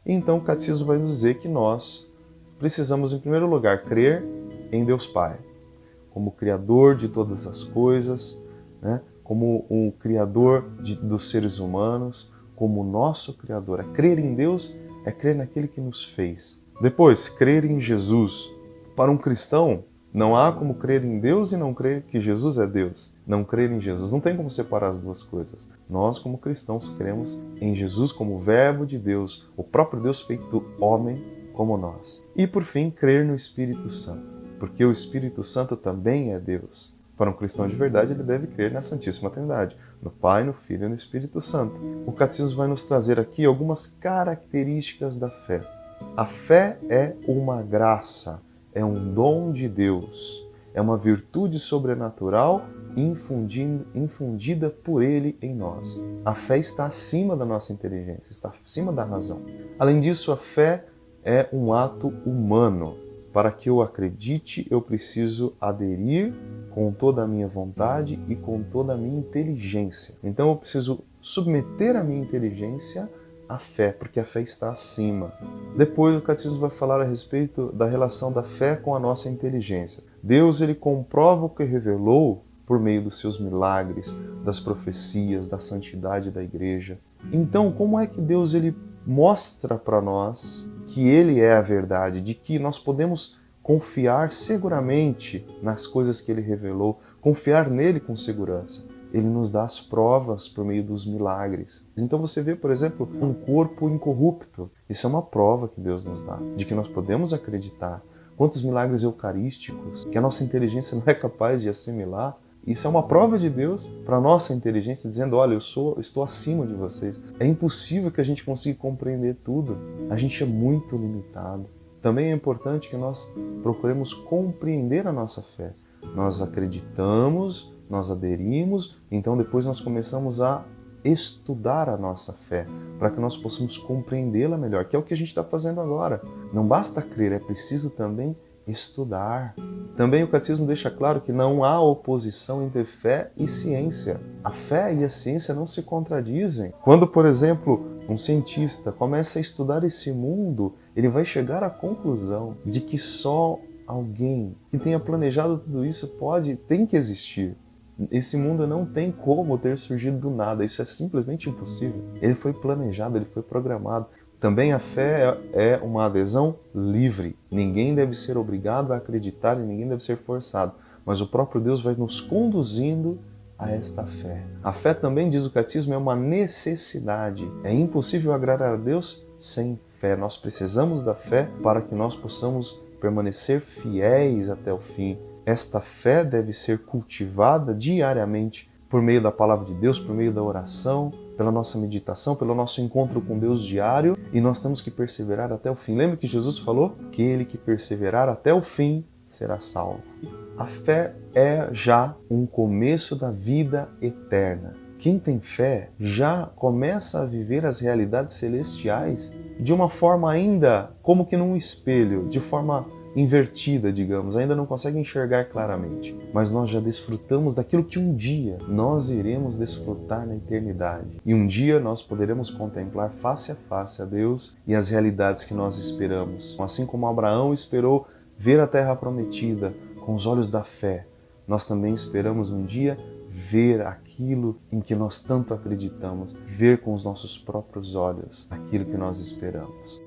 Então o catecismo vai nos dizer que nós precisamos, em primeiro lugar, crer em Deus Pai, como Criador de todas as coisas, né? Como o Criador dos seres humanos, como nosso Criador. Crer em Deus é crer naquele que nos fez. Depois, crer em Jesus. Para um cristão, não há como crer em Deus e não crer que Jesus é Deus. Não crer em Jesus. Não tem como separar as duas coisas. Nós, como cristãos, cremos em Jesus como Verbo de Deus, o próprio Deus feito homem como nós. E, por fim, crer no Espírito Santo, porque o Espírito Santo também é Deus. Para um cristão de verdade, ele deve crer na Santíssima Trindade, no Pai, no Filho e no Espírito Santo. O catecismo vai nos trazer aqui algumas características da fé. A fé é uma graça, é um dom de Deus, é uma virtude sobrenatural infundida por Ele em nós. A fé está acima da nossa inteligência, está acima da razão. Além disso, a fé é um ato humano. Para que eu acredite, eu preciso aderir com toda a minha vontade e com toda a minha inteligência. Então eu preciso submeter a minha inteligência à fé, porque a fé está acima. Depois o catecismo vai falar a respeito da relação da fé com a nossa inteligência. Deus, ele comprova o que revelou por meio dos seus milagres, das profecias, da santidade da igreja. Então, como é que Deus, ele mostra para nós que Ele é a verdade, de que nós podemos confiar seguramente nas coisas que Ele revelou, confiar nele com segurança? Ele nos dá as provas por meio dos milagres. Então você vê, por exemplo, um corpo incorrupto. Isso é uma prova que Deus nos dá, de que nós podemos acreditar. Quantos milagres eucarísticos que a nossa inteligência não é capaz de assimilar. Isso é uma prova de Deus para a nossa inteligência, dizendo, olha, estou acima de vocês. É impossível que a gente consiga compreender tudo. A gente é muito limitado. Também é importante que nós procuremos compreender a nossa fé. Nós acreditamos, nós aderimos, então depois nós começamos a estudar a nossa fé, para que nós possamos compreendê-la melhor, que é o que a gente está fazendo agora. Não basta crer, é preciso também estudar. Também o catecismo deixa claro que não há oposição entre fé e ciência. A fé e a ciência não se contradizem. Quando, por exemplo, um cientista começa a estudar esse mundo, ele vai chegar à conclusão de que só alguém que tenha planejado tudo isso tem que existir. Esse mundo não tem como ter surgido do nada, isso é simplesmente impossível. Ele foi planejado, ele foi programado. Também a fé é uma adesão livre. Ninguém deve ser obrigado a acreditar e ninguém deve ser forçado. Mas o próprio Deus vai nos conduzindo a esta fé. A fé também, diz o catecismo, é uma necessidade. É impossível agradar a Deus sem fé. Nós precisamos da fé para que nós possamos permanecer fiéis até o fim. Esta fé deve ser cultivada diariamente por meio da palavra de Deus, por meio da oração, pela nossa meditação, pelo nosso encontro com Deus diário, e nós temos que perseverar até o fim. Lembra que Jesus falou? Aquele que perseverar até o fim será salvo. A fé é já um começo da vida eterna. Quem tem fé já começa a viver as realidades celestiais de uma forma ainda como que num espelho, de forma invertida, digamos, ainda não consegue enxergar claramente. Mas nós já desfrutamos daquilo que um dia nós iremos desfrutar na eternidade. E um dia nós poderemos contemplar face a face a Deus e as realidades que nós esperamos. Assim como Abraão esperou ver a terra prometida com os olhos da fé, nós também esperamos um dia ver aquilo em que nós tanto acreditamos, ver com os nossos próprios olhos aquilo que nós esperamos.